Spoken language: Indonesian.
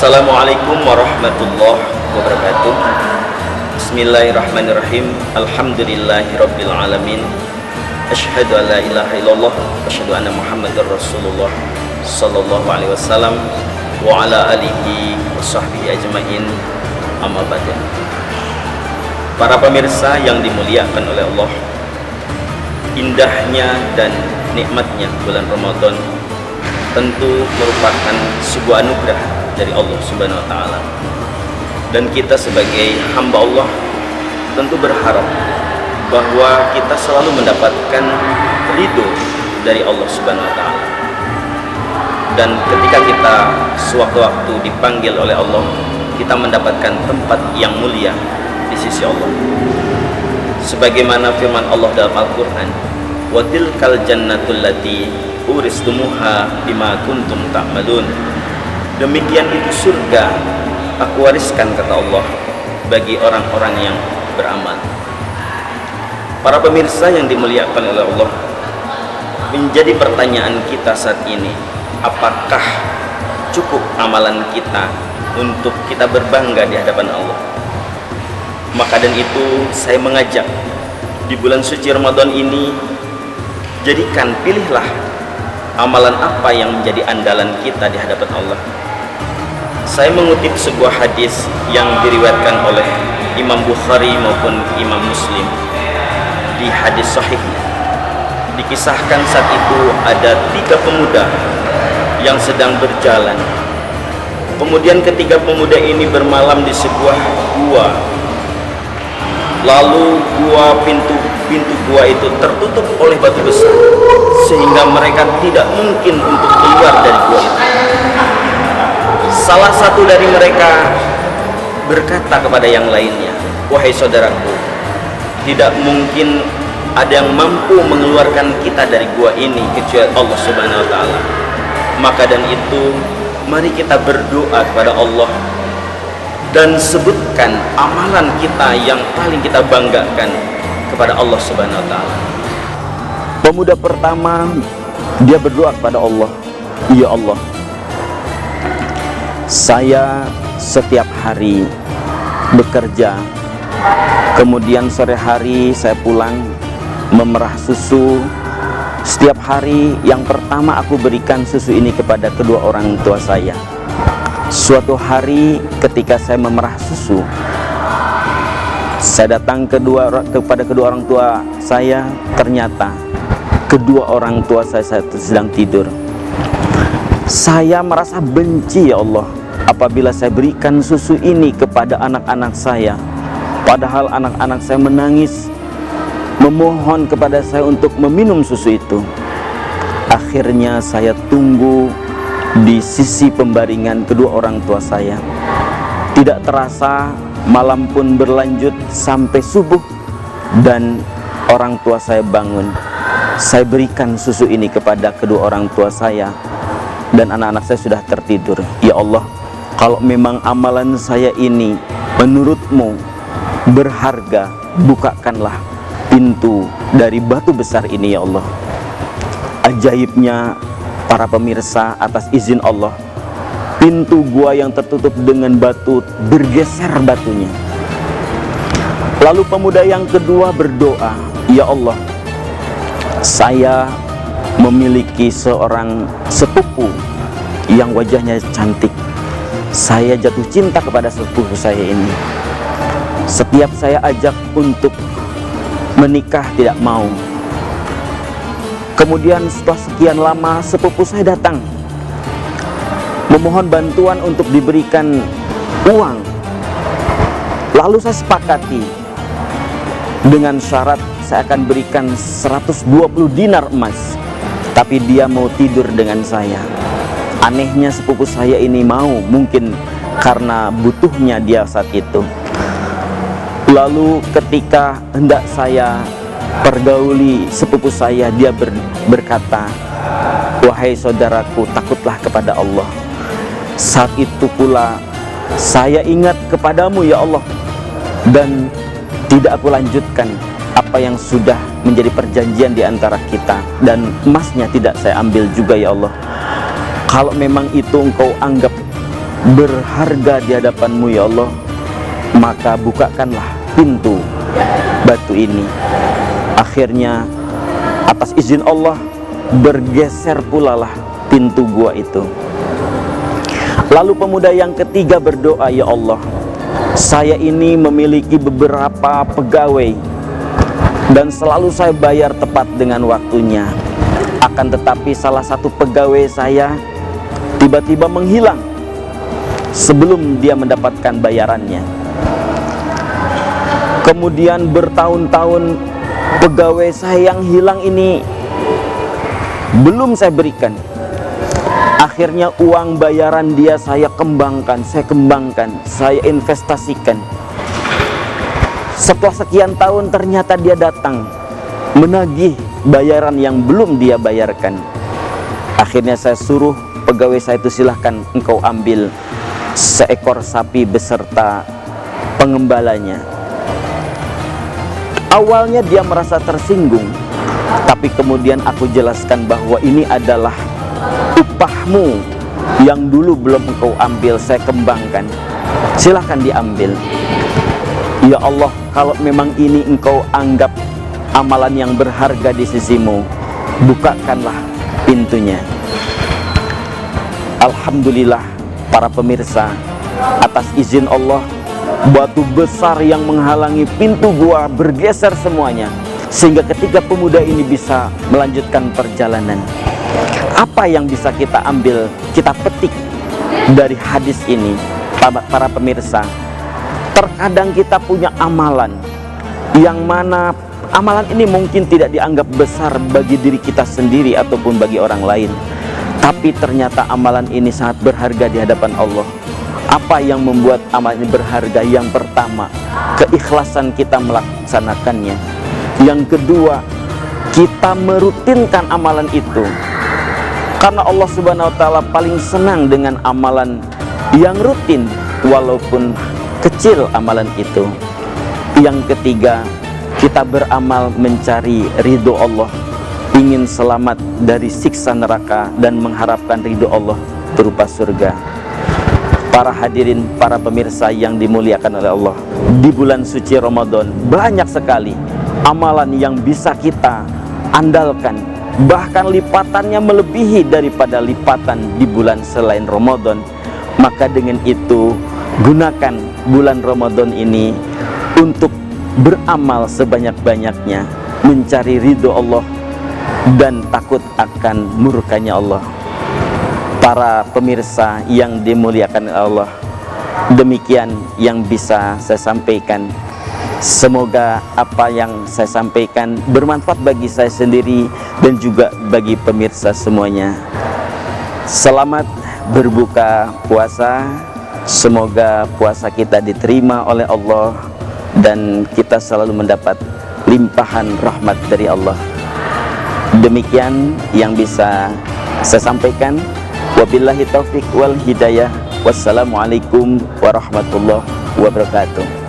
Assalamualaikum warahmatullahi wabarakatuh. Bismillahirrahmanirrahim. Alhamdulillahirabbil alamin. Asyhadu an la ilaha illallah wa asyhadu anna Muhammadar Rasulullah sallallahu alaihi wasallam wa ala alihi wa sahbihi ajmain. Amma ba'du. Para pemirsa yang dimuliakan oleh Allah, indahnya dan nikmatnya bulan Ramadan tentu merupakan sebuah anugerah dari Allah Subhanahu wa taala. Dan kita sebagai hamba Allah tentu berharap bahwa kita selalu mendapatkan ridho dari Allah Subhanahu wa taala. Dan ketika kita sewaktu-waktu dipanggil oleh Allah, kita mendapatkan tempat yang mulia di sisi Allah. Sebagaimana firman Allah dalam Al-Qur'an, "Wa tilkal jannatul lati uristumuha bima kuntum ta'malun." Demikian itu surga aku wariskan, kata Allah, bagi orang-orang yang beramal. Para pemirsa yang dimuliakan oleh Allah, menjadi pertanyaan kita saat ini, apakah cukup amalan kita untuk kita berbangga di hadapan Allah? Maka dan itu saya mengajak di bulan suci Ramadan ini, jadikan, pilihlah amalan apa yang menjadi andalan kita di hadapan Allah. Saya mengutip sebuah hadis yang diriwayatkan oleh Imam Bukhari maupun Imam Muslim. Di hadis sahih dikisahkan saat itu ada 3 pemuda yang sedang berjalan. Kemudian ketiga pemuda ini bermalam di sebuah gua. Lalu pintu gua itu tertutup oleh batu besar, sehingga mereka tidak mungkin untuk keluar dari gua itu. Salah satu dari mereka berkata kepada yang lainnya, "Wahai saudaraku, tidak mungkin ada yang mampu mengeluarkan kita dari gua ini kecuali Allah Subhanahu wa taala. Maka dan itu, mari kita berdoa kepada Allah dan sebutkan amalan kita yang paling kita banggakan kepada Allah Subhanahu wa taala." Pemuda pertama, dia berdoa kepada Allah, "Ya Allah, saya setiap hari bekerja, kemudian sore hari saya pulang memerah susu. Setiap hari yang pertama aku berikan susu ini kepada kedua orang tua saya. Suatu hari ketika saya memerah susu, saya datang kepada kedua orang tua saya, ternyata kedua orang tua saya sedang tidur. Saya merasa benci, ya Allah, apabila saya berikan susu ini kepada anak-anak saya, padahal anak-anak saya menangis memohon kepada saya untuk meminum susu itu. Akhirnya saya tunggu di sisi pembaringan kedua orang tua saya. Tidak terasa malam pun berlanjut sampai subuh dan orang tua saya bangun. Saya berikan susu ini kepada kedua orang tua saya dan anak-anak saya sudah tertidur. Ya Allah, kalau memang amalan saya ini menurut-Mu berharga, bukakanlah pintu dari batu besar ini, ya Allah." Ajaibnya para pemirsa, atas izin Allah, pintu gua yang tertutup dengan batu bergeser batunya. Lalu pemuda yang kedua berdoa, "Ya Allah, saya memiliki seorang sepupu yang wajahnya cantik. Saya jatuh cinta kepada sepupu saya ini. Setiap saya ajak untuk menikah tidak mau. Kemudian setelah sekian lama sepupu saya datang memohon bantuan untuk diberikan uang. Lalu saya sepakati dengan syarat saya akan berikan 120 dinar emas, tapi dia mau tidur dengan saya. Anehnya sepupu saya ini mau, mungkin karena butuhnya dia saat itu. Lalu ketika hendak saya pergauli sepupu saya, dia berkata, "Wahai saudaraku, takutlah kepada Allah." Saat itu pula saya ingat kepadamu, ya Allah, dan tidak aku lanjutkan apa yang sudah menjadi perjanjian di antara kita, dan emasnya tidak saya ambil juga, ya Allah. Kalau memang itu engkau anggap berharga di hadapan-Mu ya Allah, maka bukakanlah pintu batu ini. Akhirnya atas izin Allah bergeser pula lah pintu gua itu. Lalu pemuda yang ketiga berdoa, ya Allah, saya ini memiliki beberapa pegawai dan selalu saya bayar tepat dengan waktunya. Akan tetapi salah satu pegawai saya tiba-tiba menghilang sebelum dia mendapatkan bayarannya. Kemudian bertahun-tahun pegawai saya yang hilang ini belum saya berikan. Akhirnya uang bayaran dia saya kembangkan, saya investasikan. Setelah sekian tahun ternyata dia datang menagih bayaran yang belum dia bayarkan. Akhirnya saya suruh pegawai saya itu, silahkan engkau ambil seekor sapi beserta pengembalanya. Awalnya dia merasa tersinggung, tapi kemudian aku jelaskan bahwa ini adalah upahmu yang dulu belum engkau ambil, saya kembangkan, silahkan diambil. Ya Allah, kalau memang ini engkau anggap amalan yang berharga di sisimu, bukakanlah pintunya. Alhamdulillah para pemirsa, atas izin Allah, batu besar yang menghalangi pintu gua bergeser semuanya, sehingga ketika pemuda ini bisa melanjutkan perjalanan. Apa yang bisa kita ambil, kita petik dari hadis ini, para pemirsa? Terkadang kita punya amalan yang mana amalan ini mungkin tidak dianggap besar bagi diri kita sendiri ataupun bagi orang lain, tapi ternyata amalan ini sangat berharga di hadapan Allah. Apa yang membuat amalan ini berharga? Yang pertama, keikhlasan kita melaksanakannya. Yang kedua, kita merutinkan amalan itu, karena Allah Subhanahu wa Ta'ala paling senang dengan amalan yang rutin walaupun kecil amalan itu. Yang ketiga, kita beramal mencari ridho Allah, ingin selamat dari siksa neraka dan mengharapkan ridho Allah berupa surga. Para hadirin, para pemirsa yang dimuliakan oleh Allah, di bulan suci Ramadan banyak sekali amalan yang bisa kita andalkan, bahkan lipatannya melebihi daripada lipatan di bulan selain Ramadan. Maka dengan itu, gunakan bulan Ramadan ini untuk beramal sebanyak-banyaknya, mencari ridho Allah dan takut akan murkanya Allah. Para pemirsa yang dimuliakan Allah, demikian yang bisa saya sampaikan. Semoga apa yang saya sampaikan bermanfaat bagi saya sendiri dan juga bagi pemirsa semuanya. Selamat berbuka puasa. Semoga puasa kita diterima oleh Allah dan kita selalu mendapat limpahan rahmat dari Allah. Demikian yang bisa saya sampaikan. Wabillahi taufik wal hidayah. Wassalamualaikum warahmatullahi wabarakatuh.